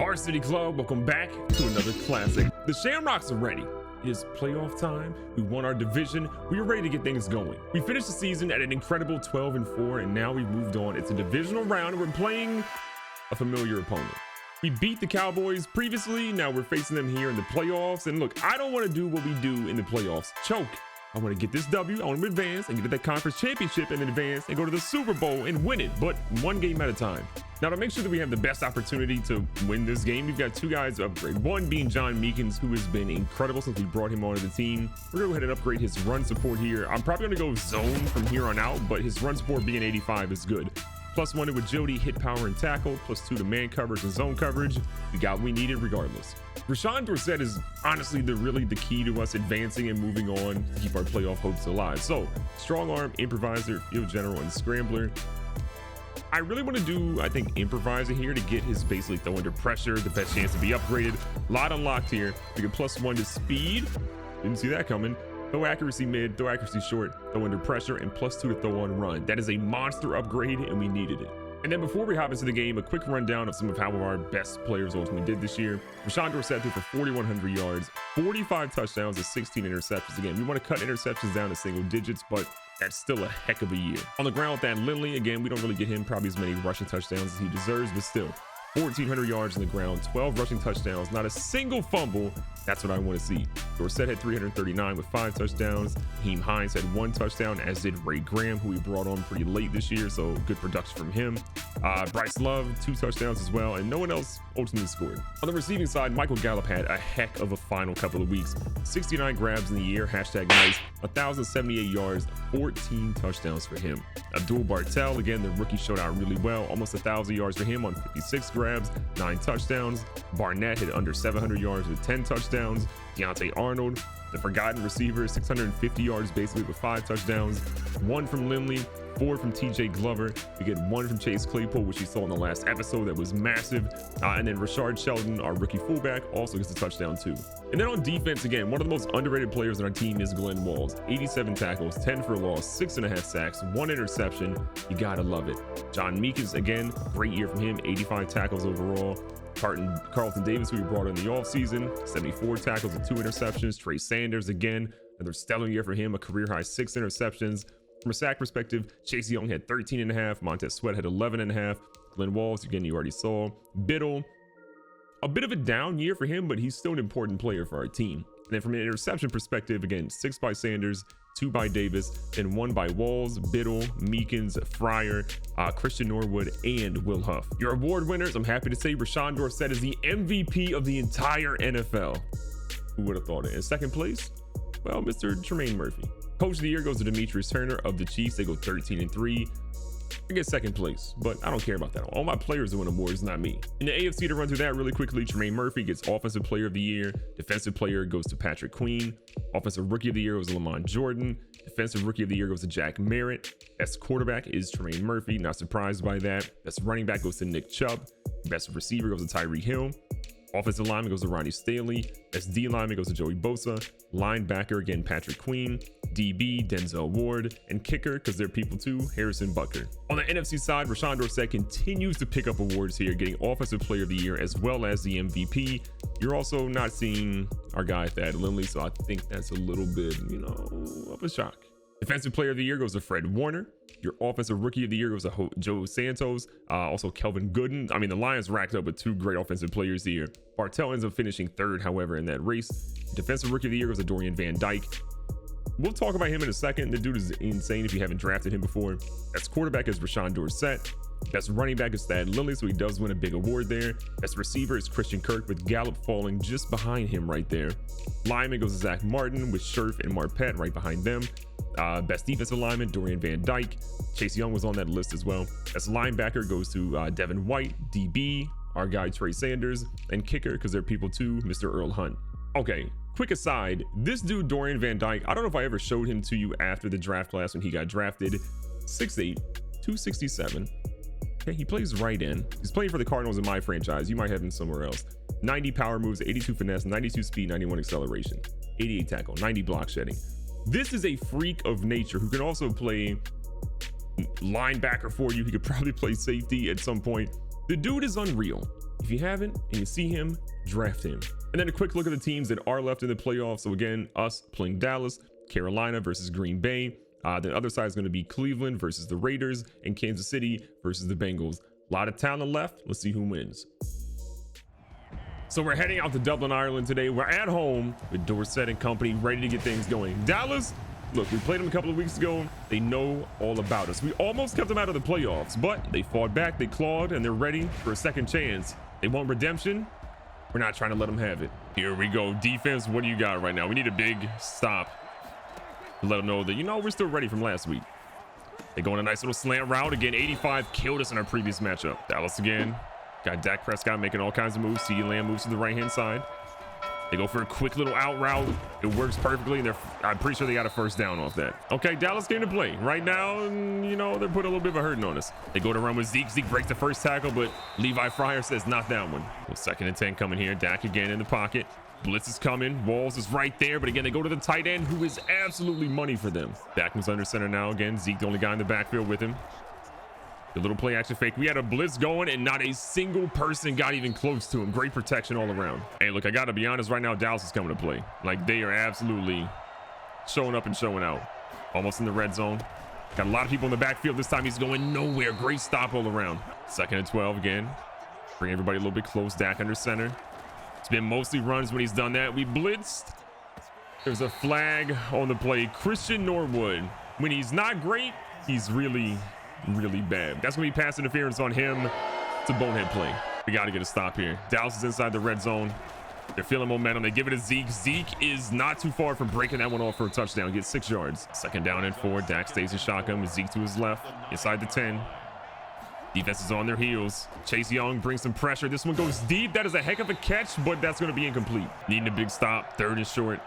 Varsity Club, welcome back to another classic. The Shamrocks are ready. It is playoff time. We won our division. We are ready to get things going. We finished the season at an incredible 12-4, and now we've moved on. It's a divisional round, and we're playing a familiar opponent. We beat the Cowboys previously. Now we're facing them here in the playoffs. And look, I don't want to do what we do in the playoffs. Choke. I want to get this W. I want to advance and get to that conference championship and then advance and go to the Super Bowl and win it, but one game at a time. Now, to make sure that we have the best opportunity to win this game, we've got two guys to upgrade. One being John Meekins, who has been incredible since we brought him onto the team. We're going to go ahead and upgrade his run support here. I'm probably going to go zone from here on out, but his run support being 85 is good. +1 to agility, hit power, and tackle. +2 to man coverage and zone coverage. We got what we needed regardless. Rashawn Dorsett is honestly really the key to us advancing and moving on to keep our playoff hopes alive. So, strong arm, improviser, field general, and scrambler. I really want to do, I think, improviser here to get his basically throw under pressure, the best chance to be upgraded. Lot unlocked here. We get +1 to speed. Didn't see that coming. Throw accuracy mid, throw accuracy short, throw under pressure, and +2 to throw on run. That is a monster upgrade, and we needed it. And then before we hop into the game, a quick rundown of some of how our best players ultimately did this year. Rashawn Dorsett threw for 4,100 yards, 45 touchdowns, and 16 interceptions. Again, we want to cut interceptions down to single digits, but that's still a heck of a year. On the ground with that Lindley, again, we don't really get him probably as many rushing touchdowns as he deserves, but still. 1,400 yards on the ground, 12 rushing touchdowns, not a single fumble. That's what I want to see. Dorsett had 339 with 5 touchdowns. Heem Hines had 1 touchdown, as did Ray Graham, who we brought on pretty late this year, so good production from him. Bryce Love, 2 touchdowns as well, and no one else ultimately scored. On the receiving side, Michael Gallup had a heck of a final couple of weeks. 69 grabs in the year, #nice, 1,078 yards, 14 touchdowns for him. Abdul Bartel, again, the rookie showed out really well, almost 1,000 yards for him on 56 grabs, 9 touchdowns. Barnett hit under 700 yards with 10 touchdowns. Deontay Arnold, the forgotten receiver, 650 yards basically with 5 touchdowns. 1 from Lindley, 4 from TJ Glover. We get 1 from Chase Claypool, which you saw in the last episode. That was massive. And then Rashard Sheldon, our rookie fullback, also gets a touchdown too. And then on defense, again, one of the most underrated players on our team is Glenn Walls. 87 tackles, 10 for a loss, 6.5 sacks, 1 interception. You gotta love it. John Meekins, again, great year from him, 85 tackles overall. Carlton Davis, who we brought in the offseason, 74 tackles and 2 interceptions. Trey Sanders, again, another stellar year for him, a career-high 6 interceptions. From a sack perspective, Chase Young had 13.5, Montez Sweat had 11.5, Glenn Walls, again, you already saw. Biddle, a bit of a down year for him, but he's still an important player for our team. And then from an interception perspective, again, 6 by Sanders, 2 by Davis, then 1 by Walls, Biddle, Meekins, Fryer, Christian Norwood, and Will Huff. Your award winners, I'm happy to say Rashawn Dorsett is the MVP of the entire NFL. Who would have thought it? In second place, well, Mr. Tremaine Murphy. Coach of the year goes to Demetrius Turner of the Chiefs. They go 13-3. I get second place, but I don't care about that. All my players win awards, not me. In the AFC, to run through that really quickly, Tremaine Murphy gets Offensive Player of the Year. Defensive Player goes to Patrick Queen. Offensive Rookie of the Year goes to Lamont Jordan. Defensive Rookie of the Year goes to Jack Merritt. Best quarterback is Tremaine Murphy. Not surprised by that. Best running back goes to Nick Chubb. Best receiver goes to Tyreek Hill. Offensive lineman goes to Ronnie Stanley. Best D lineman goes to Joey Bosa. Linebacker, again, Patrick Queen. DB, Denzel Ward. And kicker, because they're people too, Harrison Butker. On the NFC side, Rashawn Dorsett continues to pick up awards here, getting Offensive Player of the Year as well as the MVP. You're also not seeing our guy Thad Lindley, so I think that's a little bit, of a shock. Defensive Player of the Year goes to Fred Warner. Your Offensive Rookie of the Year goes to Joe Santos. Also Kelvin Gooden. I mean, the Lions racked up with 2 great offensive players here. Bartel ends up finishing 3rd, however, in that race. Defensive Rookie of the Year goes to Dorian Van Dyke. We'll talk about him in a second. The dude is insane if you haven't drafted him before. Best quarterback is Rashawn Dorsett. Best running back is Thad Lindley, so he does win a big award there. Best receiver is Christian Kirk, with Gallup falling just behind him right there. Lineman goes to Zach Martin, with Scherf and Marpet right behind them. Best defensive lineman, Dorian Van Dyke. Chase Young was on that list as well. Best linebacker goes to Devin White. DB, our guy Trey Sanders. And kicker, because they're people too, Mr. Earl Hunt. Okay, quick aside, this dude Dorian Van Dyke, I don't know if I ever showed him to you after the draft class when he got drafted. 6'8", 267. Okay, he plays right in. He's playing for the Cardinals in my franchise. You might have him somewhere else. 90 power moves, 82 finesse, 92 speed, 91 acceleration, 88 tackle, 90 block shedding. This is a freak of nature who can also play linebacker for you. He could probably play safety at some point. The dude is unreal. If you haven't and you see him, draft him. And then a quick look at the teams that are left in the playoffs. So again, us playing Dallas, Carolina versus Green Bay. The other side is going to be Cleveland versus the Raiders, and Kansas City versus the Bengals. A lot of talent left. Let's see who wins. So we're heading out to Dublin, Ireland today. We're at home with Dorsett and company, ready to get things going. Dallas, look, we played them a couple of weeks ago. They know all about us. We almost kept them out of the playoffs, but they fought back, they clawed, and they're ready for a second chance. They want redemption. We're not trying to let them have it. Here we go. Defense, what do you got right now? We need a big stop. Let them know that, you know, we're still ready from last week. They go on a nice little slant route. Again, 85 killed us in our previous matchup. Dallas again. Got Dak Prescott making all kinds of moves. CeeDee Lamb moves to the right-hand side. They go for a quick little out route. It works perfectly, and I'm pretty sure they got a first down off that. Okay, Dallas came to play. Right now, you know, they're putting a little bit of a hurting on us. They go to run with Zeke. Zeke breaks the first tackle, but Levi Fryer says not that one. Well, 2nd and 10 coming here. Dak again in the pocket. Blitz is coming. Walls is right there, but again, they go to the tight end, who is absolutely money for them. Dak was under center now. Again, Zeke, the only guy in the backfield with him. The little play action fake. We had a blitz going, and not a single person got even close to him. Great protection all around. Hey, look, I got to be honest. Right now, Dallas is coming to play. Like, they are absolutely showing up and showing out. Almost in the red zone. Got a lot of people in the backfield. This time, he's going nowhere. Great stop all around. 2nd and 12 again. Bring everybody a little bit close. Dak under center. It's been mostly runs when he's done that. We blitzed. There's a flag on the play. Christian Norwood. When he's not great, he's really bad. That's going to be pass interference on him. It's a bonehead play. We got to get a stop here. Dallas is inside the red zone. They're feeling momentum. They give it to Zeke. Zeke is not too far from breaking that one off for a touchdown. Gets 6 yards. 2nd down and 4. Dak stays in shotgun with Zeke to his left. Inside the 10. Defense is on their heels. Chase Young brings some pressure. This one goes deep. That is a heck of a catch, but that's going to be incomplete. Needing a big stop. 3rd and short.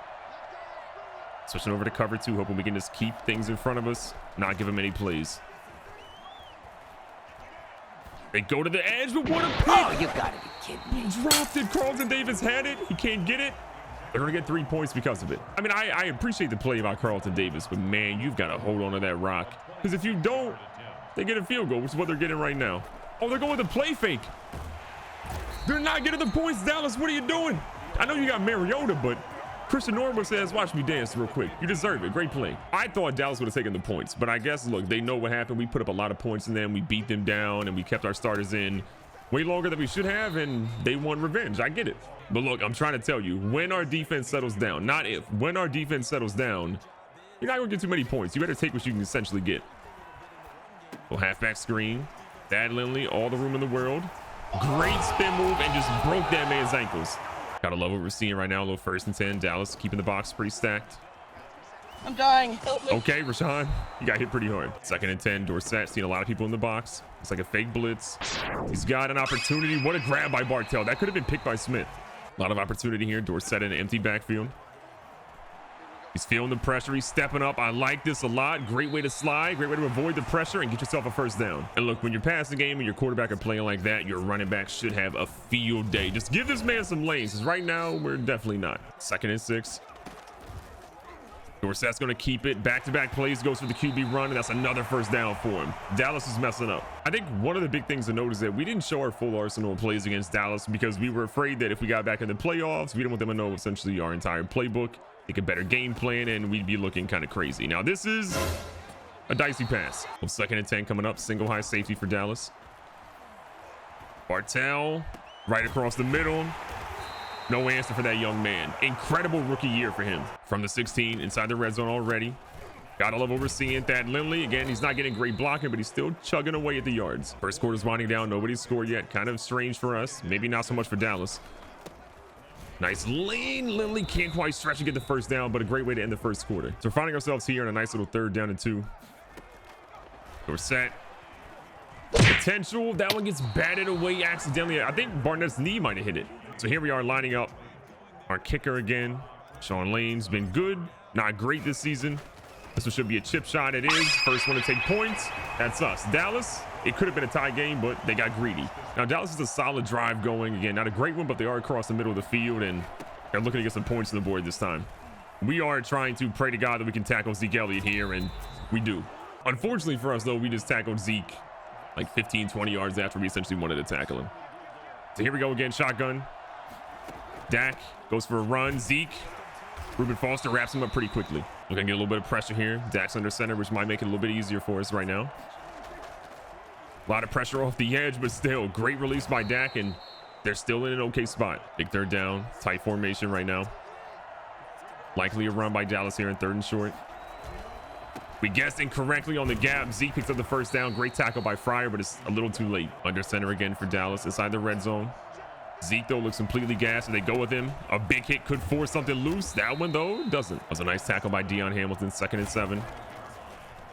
Switching over to cover 2, hoping we can just keep things in front of us, not give them any plays. They go to the edge, but what a pick! Oh, you gotta be kidding me. He dropped it. Carlton Davis had it. He can't get it. They're going to get 3 points because of it. I mean, I appreciate the play by Carlton Davis, but man, you've got to hold on to that rock. Because if you don't, they get a field goal, which is what they're getting right now. Oh, they're going with a play fake. They're not getting the points, Dallas. What are you doing? I know you got Mariota, but Christian Norwood says, watch me dance real quick. You deserve it. Great play. I thought Dallas would have taken the points, but I guess, look, they know what happened. We put up a lot of points in them. We beat them down, and we kept our starters in way longer than we should have, and they won revenge. I get it. But look, I'm trying to tell you, when our defense settles down, not if, when our defense settles down, you're not going to get too many points. You better take what you can essentially get. Well, halfback screen. Thad Lindley, all the room in the world. Great spin move and just broke that man's ankles. Gotta love what we're seeing right now. A little 1st and 10. Dallas keeping the box pretty stacked. I'm dying. Help me. Okay, Rashawn, you got hit pretty hard. 2nd and 10. Dorsett seeing a lot of people in the box. It's like a fake blitz. He's got an opportunity. What a grab by Bartell. That could have been picked by Smith. A lot of opportunity here. Dorsett in an empty backfield. He's feeling the pressure. He's stepping up. I like this a lot. Great way to slide. Great way to avoid the pressure and get yourself a first down. And look, when you're passing the game and your quarterback are playing like that, your running back should have a field day. Just give this man some lanes, because right now we're definitely not. 2nd and 6. Dorsett's going to keep it. Back-to-back plays, goes for the QB run, and that's another first down for him. Dallas is messing up. I think one of the big things to note is that we didn't show our full arsenal of plays against Dallas because we were afraid that if we got back in the playoffs, we didn't want them to know essentially our entire playbook. Take a better game plan, and we'd be looking kind of crazy. Now, this is a dicey pass. Well, 2nd and 10 coming up. Single high safety for Dallas. Bartell right across the middle. No answer for that young man. Incredible rookie year for him. From the 16, inside the red zone already. Gotta love overseeing Thad Lindley. Again, he's not getting great blocking, but he's still chugging away at the yards. First quarter's winding down. Nobody's scored yet. Kind of strange for us. Maybe not so much for Dallas. Nice lane. Lindley can't quite stretch and get the first down, but a great way to end the first quarter. So we're finding ourselves here in a nice little 3rd down and 2. Dorsett. Potential. That one gets batted away accidentally. I think Barnett's knee might have hit it. So here we are lining up our kicker again. Sean Lane's been good. Not great this season. This one should be a chip shot. It is. First one to take points. That's us. Dallas, it could have been a tie game, but they got greedy. Now, Dallas is a solid drive going. Again, not a great one, but they are across the middle of the field, and they're looking to get some points on the board this time. We are trying to pray to God that we can tackle Zeke Elliott here, and we do. Unfortunately for us, though, we just tackled Zeke like 15, 20 yards after we essentially wanted to tackle him. So here we go again. Shotgun. Dak goes for a run. Zeke. Reuben Foster wraps him up pretty quickly. We're going to get a little bit of pressure here. Dak's under center, which might make it a little bit easier for us right now. A lot of pressure off the edge, but still great release by Dak, and they're still in an okay spot. Big third down, tight formation right now. Likely a run by Dallas here in 3rd and short. We guessed incorrectly on the gap. Zeke picks up the first down. Great tackle by Fryer, but it's a little too late. Under center again for Dallas inside the red zone. Zeke, though, looks completely gassed, and they go with him. A big hit could force something loose. That one, though, doesn't. That was a nice tackle by Deion Hamilton, 2nd and 7.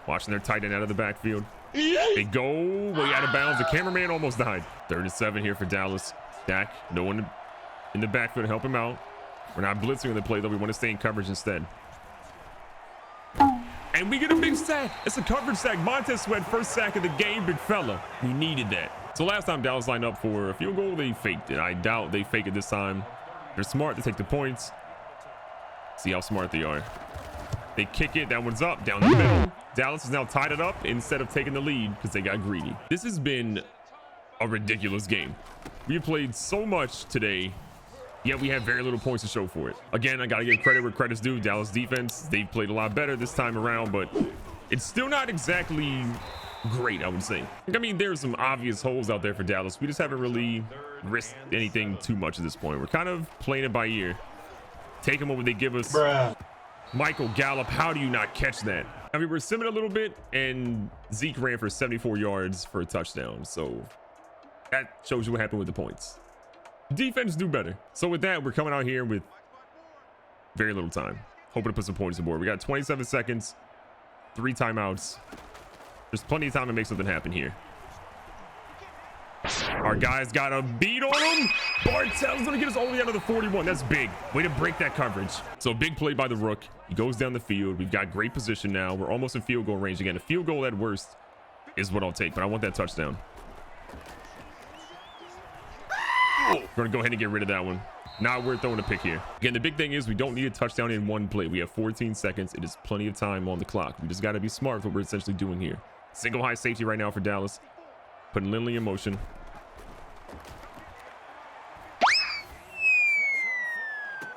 Watching their tight end out of the backfield. They go way out of bounds. The cameraman almost died. 3rd and 7 here for Dallas. Dak, no one in the backfield to help him out. We're not blitzing on the play, though. We want to stay in coverage instead. And we get a big sack. It's a coverage sack. Montez Sweat, first sack of the game, big fella. We needed that. So last time Dallas lined up for a field goal, they faked it. I doubt they fake it this time. They're smart to take the points. See how smart they are. They kick it. That one's up, down the middle. Dallas is now tied it up instead of taking the lead because they got greedy. This has been a ridiculous game. We have played so much today, yet we have very little points to show for it. Again, I got to give credit where credit's due. Dallas defense, they've played a lot better this time around, but it's still not exactly great, I would say. I mean, there's some obvious holes out there for Dallas. We just haven't really risked anything too much at this point. We're kind of playing it by ear. Taking what they give us. Bruh. Michael Gallup, how do you not catch that? I mean, we're simming a little bit, and Zeke ran for 74 yards for a touchdown. So that shows you what happened with the points. Defense do better. So with that, we're coming out here with very little time. Hoping to put some points on the board. We got 27 seconds, 3 timeouts. There's plenty of time to make something happen here. Our guys got a beat on him. Bartell's gonna get us all the way out of the 41. That's big. Way to break that coverage. So big play by the Rook. He goes down the field. We've got great position now. We're almost in field goal range again. A field goal at worst is what I'll take, but I want that touchdown. We're gonna go ahead and get rid of that one. Not worth throwing a pick here. Again, the big thing is we don't need a touchdown in one play. We have 14 seconds. It is plenty of time on the clock. We just got to be smart with what we're essentially doing here. Single high safety right now for Dallas. Putting Lindley in motion.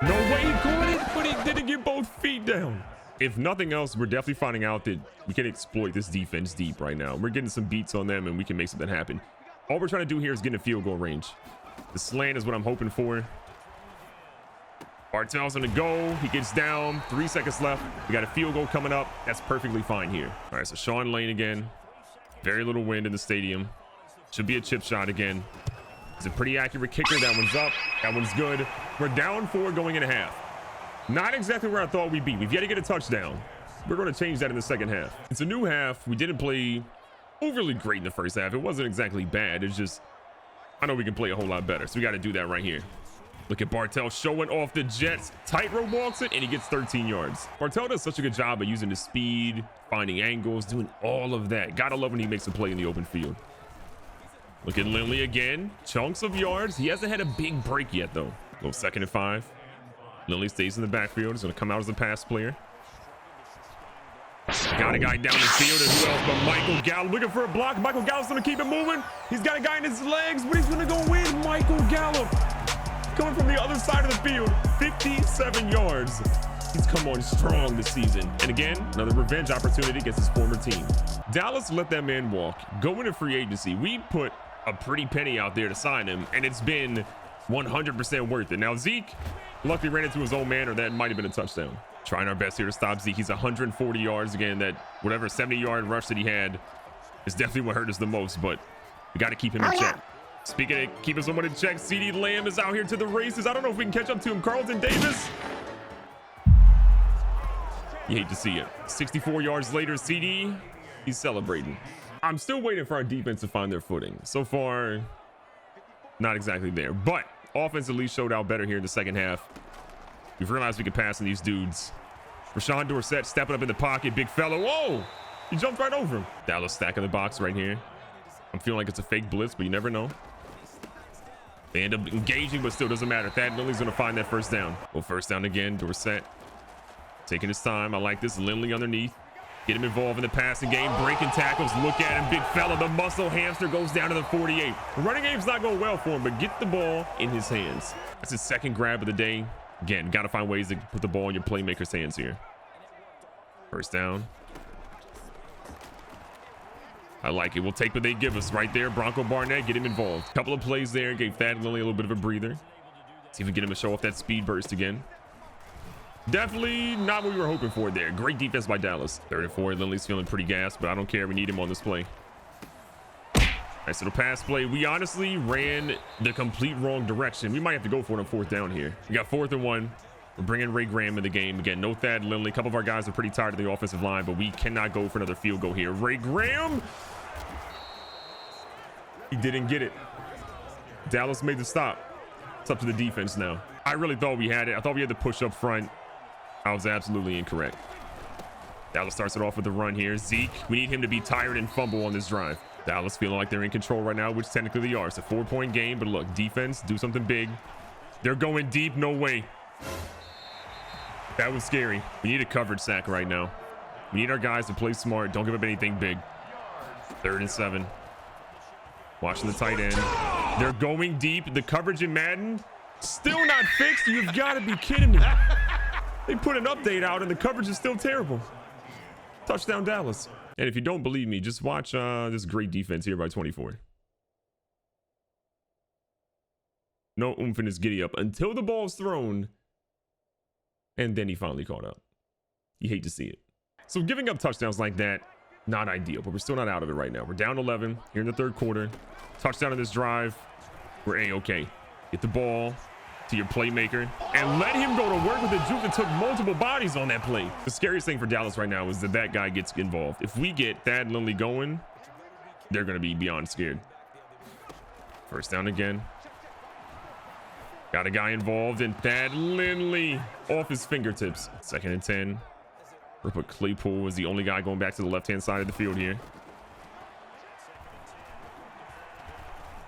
No way he caught it, but he didn't get both feet down. If nothing else, we're definitely finding out that we can exploit this defense deep right now. We're getting some beats on them, and we can make something happen. All we're trying to do here is get in field goal range. The slant is what I'm hoping for. Bartell's gonna go. He gets down. 3 seconds left. We got a field goal coming up. That's perfectly fine here. All right, so Sean Lane again. Very little wind in the stadium. Should be a chip shot again. It's a pretty accurate kicker. That one's up. That one's good. We're down 4 going in a half. Not exactly where I thought we'd be. We've yet to get a touchdown. We're going to change that in the second half. It's a new half. We didn't play overly great in the first half. It wasn't exactly bad. It's just, I know we can play a whole lot better. So we got to do that right here. Look at Bartell showing off the Jets. Tightrope walks it, and he gets 13 yards. Bartell does such a good job of using his speed, finding angles, doing all of that. Gotta love when he makes a play in the open field. Look at Lindley again. Chunks of yards. He hasn't had a big break yet, though. Go 2nd and 5. Lindley stays in the backfield. He's going to come out as a pass player. Got a guy down the field, and who else but Michael Gallup looking for a block. Michael Gallup's going to keep it moving. He's got a guy in his legs, but he's going to go in. Michael Gallup coming from the other side of the field. 57 yards. He's come on strong this season. And again, another revenge opportunity against his former team. Dallas let that man walk. Go into free agency. We put a pretty penny out there to sign him, and it's been 100% worth it. Now, Zeke luckily ran into his own man, or that might have been a touchdown. Trying our best here to stop Zeke. He's 140 yards. Again, that whatever 70-yard rush that he had is definitely what hurt us the most, but we got to keep him in check. Speaking of keeping someone in check, CeeDee Lamb is out here to the races. I don't know if we can catch up to him. Carlton Davis. You hate to see it. 64 yards later, CeeDee, he's celebrating. I'm still waiting for our defense to find their footing. So far, not exactly there, but offense at least showed out better here in the second half. We've realized we can pass on these dudes. Rashawn Dorsett stepping up in the pocket. Big fella. Whoa! He jumped right over him. Dallas stacking the box right here. I'm feeling like it's a fake blitz, but you never know. They end up engaging, but still doesn't matter. Thad Lindley's going to find that first down. Well, first down again. Dorsett taking his time. I like this. Lindley underneath. Get him involved in the passing game, breaking tackles. Look at him, big fella. The muscle hamster goes down to the 48. The running game's not going well for him, but get the ball in his hands. That's his second grab of the day. Again, got to find ways to put the ball in your playmaker's hands here. First down. I like it. We'll take what they give us right there. Bronco Barnett, get him involved. Couple of plays there. Gave Thad Lindley a little bit of a breather. See if we can get him to show off that speed burst again. Definitely not what we were hoping for there. Great defense by Dallas. 3rd and 4. Lindley's feeling pretty gassed, but I don't care. We need him on this play. Nice little pass play. We honestly ran the complete wrong direction. We might have to go for it on 4th down here. We got 4th and 1. We're bringing Ray Graham in the game. Again, no Thad Lindley. A couple of our guys are pretty tired of the offensive line, but we cannot go for another field goal here. Ray Graham. He didn't get it. Dallas made the stop. It's up to the defense now. I really thought we had it. I thought we had to push up front. I was absolutely incorrect. Dallas starts it off with the run here. Zeke, we need him to be tired and fumble on this drive. Dallas feeling like they're in control right now, which technically they are. It's a 4-point game, but look, defense, do something big. They're going deep. No way. That was scary. We need a coverage sack right now. We need our guys to play smart. Don't give up anything big. 3rd and 7. Watching the tight end. They're going deep. The coverage in Madden still not fixed. You've got to be kidding me. They put an update out and the coverage is still terrible. Touchdown Dallas. And if you don't believe me, just watch this great defense here by 24. No oomph in his giddy up until the ball's thrown. And then he finally caught up. You hate to see it. So giving up touchdowns like that, not ideal, but we're still not out of it right now. We're down 11 here in the 3rd quarter. Touchdown on this drive. We're A-okay. Get the ball to your playmaker and let him go to work with a juke that took multiple bodies on that play. The scariest thing for Dallas right now is that guy gets involved. If we get Thad Lindley going, they're going to be beyond scared. First down again. Got a guy involved and Thad Lindley off his fingertips. 2nd and 10. We'll put Claypool as the only guy going back to the left-hand side of the field here.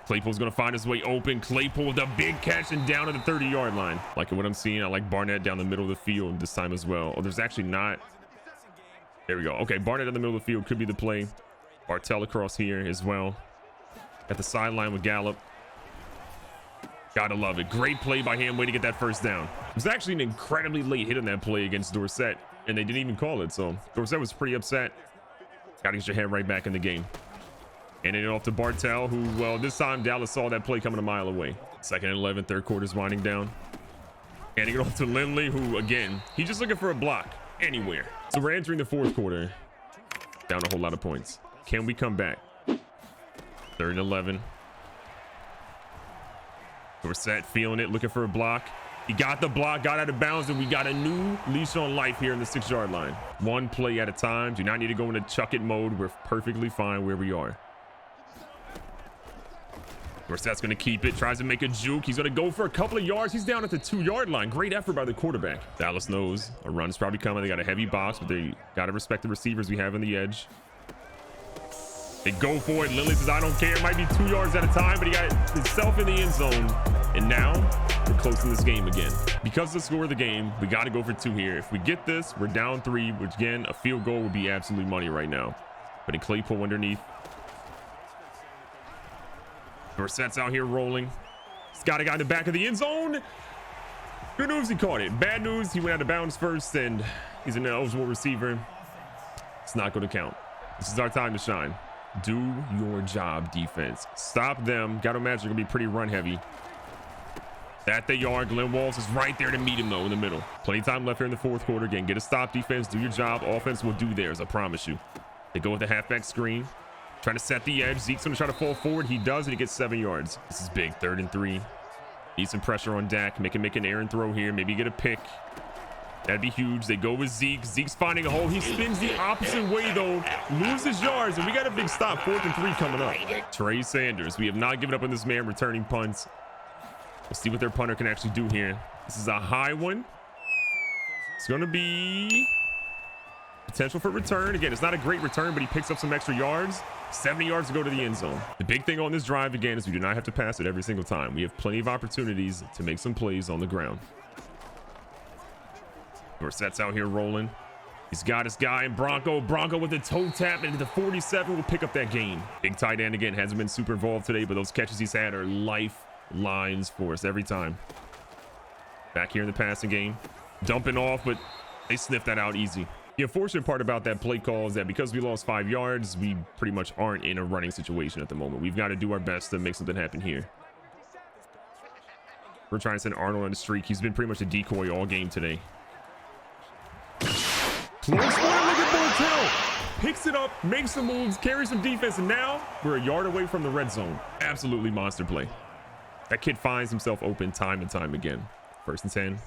Claypool's going to find his way open. Claypool with a big catch and down to the 30-yard line. Liking what I'm seeing. I like Barnett down the middle of the field this time as well. Oh, there's actually not. There we go. Okay, Barnett in the middle of the field could be the play. Bartell across here as well. At the sideline with Gallup. Gotta love it. Great play by him. Way to get that first down. It was actually an incredibly late hit on that play against Dorsett, and they didn't even call it. So Dorsett was pretty upset. Gotta get your head right back in the game. And then off to Bartell, who, well, this time Dallas saw that play coming a mile away. 2nd and 11, 3rd quarter's winding down. And it off to Lindley, who, again, he's just looking for a block anywhere. So we're entering the 4th quarter. Down a whole lot of points. Can we come back? 3rd and 11. Dorsett feeling it, looking for a block. He got the block, got out of bounds, and we got a new leash on life here in the 6-yard line. One play at a time. Do not need to go into chuck it mode. We're perfectly fine where we are. Dorsett's going to keep it, tries to make a juke. He's going to go for a couple of yards. He's down at the 2-yard line. Great effort by the quarterback. Dallas knows a run is probably coming. They got a heavy box, but they got to respect the receivers we have on the edge. They go for it. Lindley says, I don't care. It might be 2 yards at a time, but he got himself in the end zone. And now we're close in this game again. Because of the score of the game, we got to go for 2 here. If we get this, we're down 3, which again, a field goal would be absolute money right now. Putting Claypool underneath. Dorsett's out here rolling. He's got a guy in the back of the end zone. Good news, he caught it. Bad news, he went out of bounds first, and he's an eligible receiver. It's not going to count. This is our time to shine. Do your job, defense. Stop them. Got to imagine they're going to be pretty run heavy. At the yard, Glenn Walls is right there to meet him, though, in the middle. Plenty of time left here in the 4th quarter. Again, get a stop, defense. Do your job. Offense will do theirs, I promise you. They go with the halfback screen. Trying to set the edge. Zeke's going to try to fall forward. He does, and he gets 7 yards. This is big. 3rd and 3. Need some pressure on Dak. Make an errant throw here. Maybe get a pick. That'd be huge. They go with Zeke. Zeke's finding a hole. He spins the opposite way, though. Loses yards, and we got a big stop. 4th and 3 coming up. Trey Sanders. We have not given up on this man returning punts. We'll see what their punter can actually do here. This is a high one. It's going to be potential for return. Again, it's not a great return, but he picks up some extra yards. 70 yards to go to the end zone. The big thing on this drive, again, is we do not have to pass it every single time. We have plenty of opportunities to make some plays on the ground. Dorsett's out here rolling. He's got his guy in Bronco. Bronco with a toe tap into the 47 will pick up that gain. Big tight end again. Hasn't been super involved today, but those catches he's had are lifelines for us every time. Back here in the passing game. Dumping off, but they sniffed that out easy. The unfortunate part about that play call is that because we lost 5 yards, we pretty much aren't in a running situation at the moment. We've got to do our best to make something happen here. We're trying to send Arnold on the streak. He's been pretty much a decoy all game today. Close one, look at Bortel. Picks it up, makes some moves, carries some defense, and now we're a yard away from the red zone. Absolutely monster play. That kid finds himself open time and time again. 1st and 10.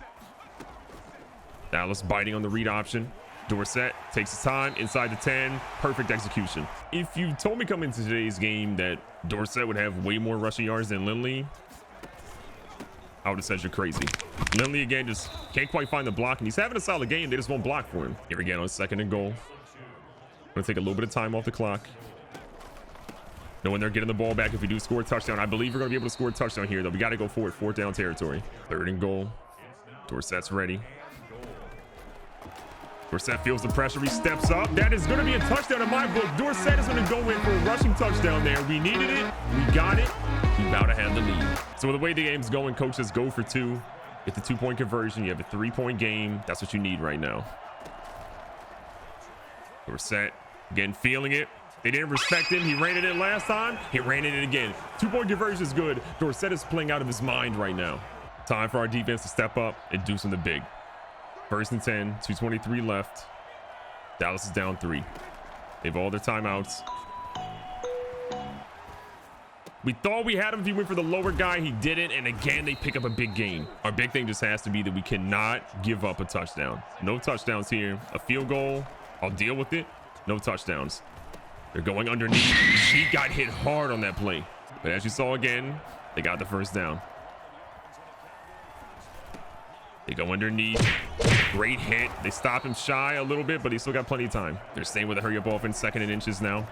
Dallas biting on the read option. Dorsett takes his time inside the 10. Perfect execution. If you told me coming into today's game that Dorsett would have way more rushing yards than Lindley, I would have said you're crazy. Lindley again just can't quite find the block, and he's having a solid game. They just won't block for him. Here again on 2nd and goal. Gonna take a little bit of time off the clock. Knowing they're getting the ball back if we do score a touchdown. I believe we're gonna be able to score a touchdown here, though. We got to go for it. 4th down territory. 3rd and goal. Dorsett's ready. Dorsett feels the pressure. He steps up. That is going to be a touchdown in my book. Dorsett is going to go in for a rushing touchdown there. We needed it. We got it. We about to have the lead. So the way the game's going, coaches go for 2. Get the 2-point conversion. You have a 3-point game. That's what you need right now. Dorsett again feeling it. They didn't respect him. He ran it in last time. He ran it in again. 2-point conversion is good. Dorsett is playing out of his mind right now. Time for our defense to step up and do something big. 1st and 10, 2:23 left. Dallas is down 3. They have all their timeouts. We thought we had him if he went for the lower guy. He didn't, and again, they pick up a big gain. Our big thing just has to be that we cannot give up a touchdown. No touchdowns here. A field goal, I'll deal with it. No touchdowns. They're going underneath. He got hit hard on that play. But as you saw again, they got the 1st down. They go underneath. Great hit. They stop him shy a little bit, but he's still got plenty of time. They're staying with a hurry up offense, 2nd and inches now.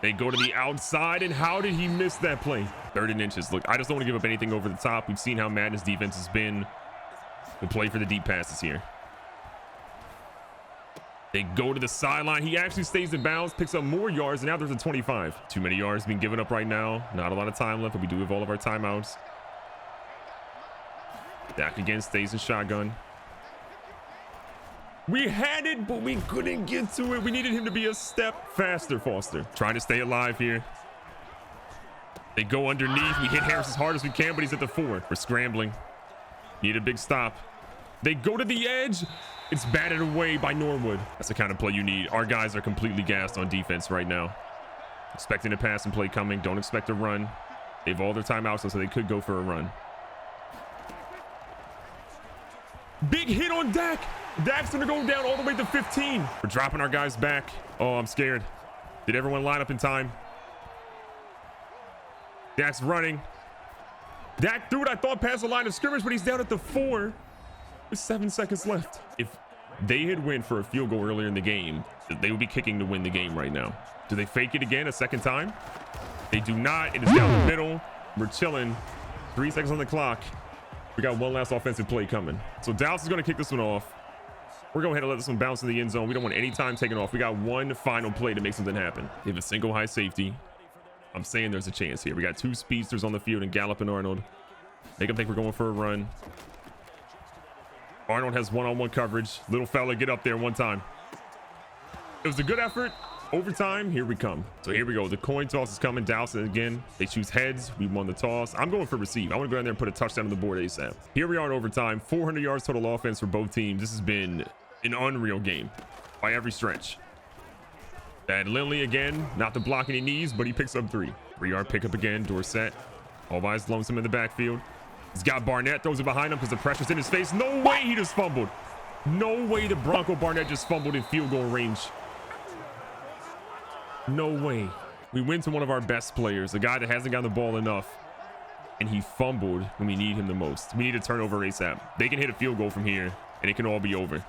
They go to the outside, and how did he miss that play? 3rd and inches. Look, I just don't want to give up anything over the top. We've seen how Madden's defense has been. We'll play for the deep passes here. They go to the sideline. He actually stays in bounds, picks up more yards, and now there's a 25. Too many yards being given up right now. Not a lot of time left, but we do have all of our timeouts. Dak again stays in shotgun. We had it, but we couldn't get to it. We needed him to be a step faster, Foster. Trying to stay alive here. They go underneath. We hit Harris as hard as we can, but he's at the 4. We're scrambling. Need a big stop. They go to the edge. It's batted away by Norwood. That's the kind of play you need. Our guys are completely gassed on defense right now. Expecting a pass and play coming. Don't expect a run. They have all their timeouts, so they could go for a run. Big hit on Dak. Dak's gonna go down all the way to 15. We're dropping our guys back. Oh, I'm scared. Did everyone line up in time? Dak's running. Dak threw it, I thought, past the line of scrimmage, but he's down at the 4 with 7 seconds left. If they had went for a field goal earlier in the game, they would be kicking to win the game right now. Do they fake it again a second time? They do not. It is down the middle. We're chilling. 3 seconds on the clock. We got one last offensive play coming. So Dallas is going to kick this one off. We're going ahead and let this one bounce in the end zone. We don't want any time taken off. We got one final play to make something happen. They have a single high safety. I'm saying there's a chance here. We got 2 speedsters on the field in Gallup and Arnold. Make them think we're going for a run. Arnold has one-on-one coverage. Little fella, get up there one time. It was a good effort. Overtime, here we come. So here we go. The coin toss is coming. Dallas again. They choose heads. We won the toss. I'm going for receive. I want to go in there and put a touchdown on the board ASAP. Here we are in overtime. 400 yards total offense for both teams. This has been an unreal game by every stretch. That Lindley again, not to block any knees, but he picks up 3. 3-yard pickup again. Dorsett all by his lonesome in the backfield. He's got Barnett, throws it behind him because the pressure's in his face. No way he just fumbled. No way the Bronco Barnett just fumbled in field goal range. No way. We went to one of our best players, a guy that hasn't gotten the ball enough, and he fumbled when we need him the most. We need a turnover ASAP. They can hit a field goal from here, and it can all be over.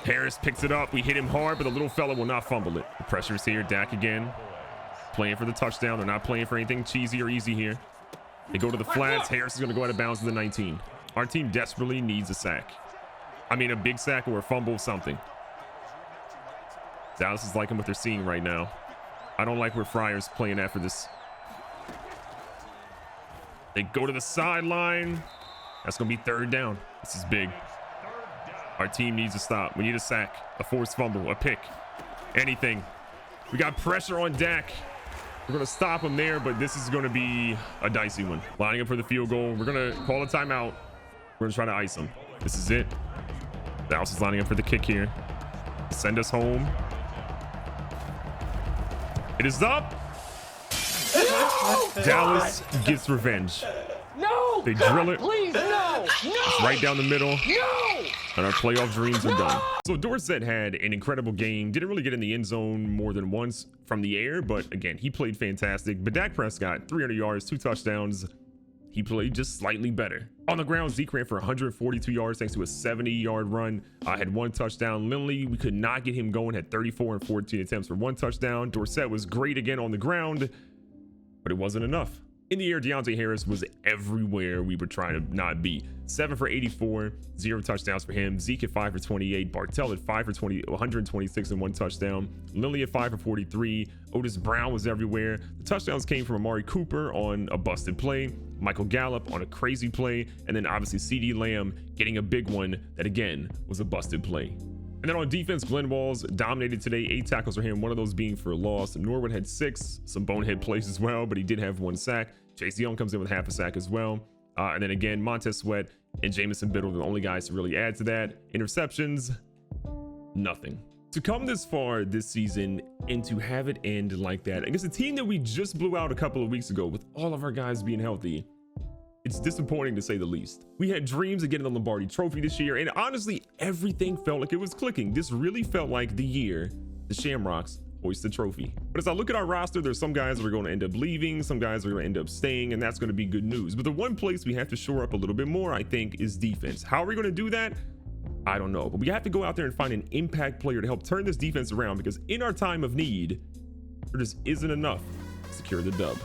Harris picks it up. We hit him hard, but the little fella will not fumble it. The pressure is here. Dak again, playing for the touchdown. They're not playing for anything cheesy or easy here. They go to the flats. Harris is going to go out of bounds to the 19. Our team desperately needs a sack. I mean, a big sack or a fumble, something. Dallas is liking what they're seeing right now. I don't like where Fryer's playing after this. They go to the sideline. That's going to be 3rd down. This is big. Our team needs to stop. We need a sack, a forced fumble, a pick, anything. We got pressure on Dak. We're going to stop him there, but this is going to be a dicey one. Lining up for the field goal. We're going to call a timeout. We're going to try to ice him. This is it. Dallas is lining up for the kick here. Send us home. It is up. Dallas gets revenge. No! They drill it. Please, no! No! It's right down the middle. No! And our playoff dreams are done. So Dorsett had an incredible game. Didn't really get in the end zone more than once from the air, but again, he played fantastic. But Dak Prescott, 300 yards, 2 touchdowns. He played just slightly better. On the ground, Zeke ran for 142 yards thanks to a 70-yard run. Had 1 touchdown. Lindley, we could not get him going, had 34 and 14 attempts for 1 touchdown. Dorsett was great again on the ground, but it wasn't enough. In the air, Deontay Harris was everywhere we were trying to not be. 7 for 84, 0 touchdowns for him. Zeke at 5 for 28. Bartell at 5 for 20, 126 and 1 touchdown. Lindley at 5 for 43. Otis Brown was everywhere. The touchdowns came from Amari Cooper on a busted play, Michael Gallup on a crazy play, and then obviously CeeDee Lamb getting a big one that again was a busted play. And then on defense, Glenn Walls dominated today. 8 tackles for him, 1 of those being for a loss. Norwood had 6, some bonehead plays as well, but he did have 1 sack. Chase Young comes in with half a sack as well. And then again, Montez Sweat and Jamison Biddle, the only guys to really add to that. Interceptions, nothing. To come this far this season and to have it end like that against a team that we just blew out a couple of weeks ago with all of our guys being healthy, it's disappointing to say the least. We had dreams of getting the Lombardi Trophy this year, and honestly, everything felt like it was clicking. This really felt like the year the Shamrocks hoist the trophy. But as I look at our roster, there's some guys that are going to end up leaving, some guys are going to end up staying, and that's going to be good news. But the one place we have to shore up a little bit more, I think, is defense. How are we going to do that? I don't know, but we have to go out there and find an impact player to help turn this defense around, because in our time of need, there just isn't enough to secure the dub.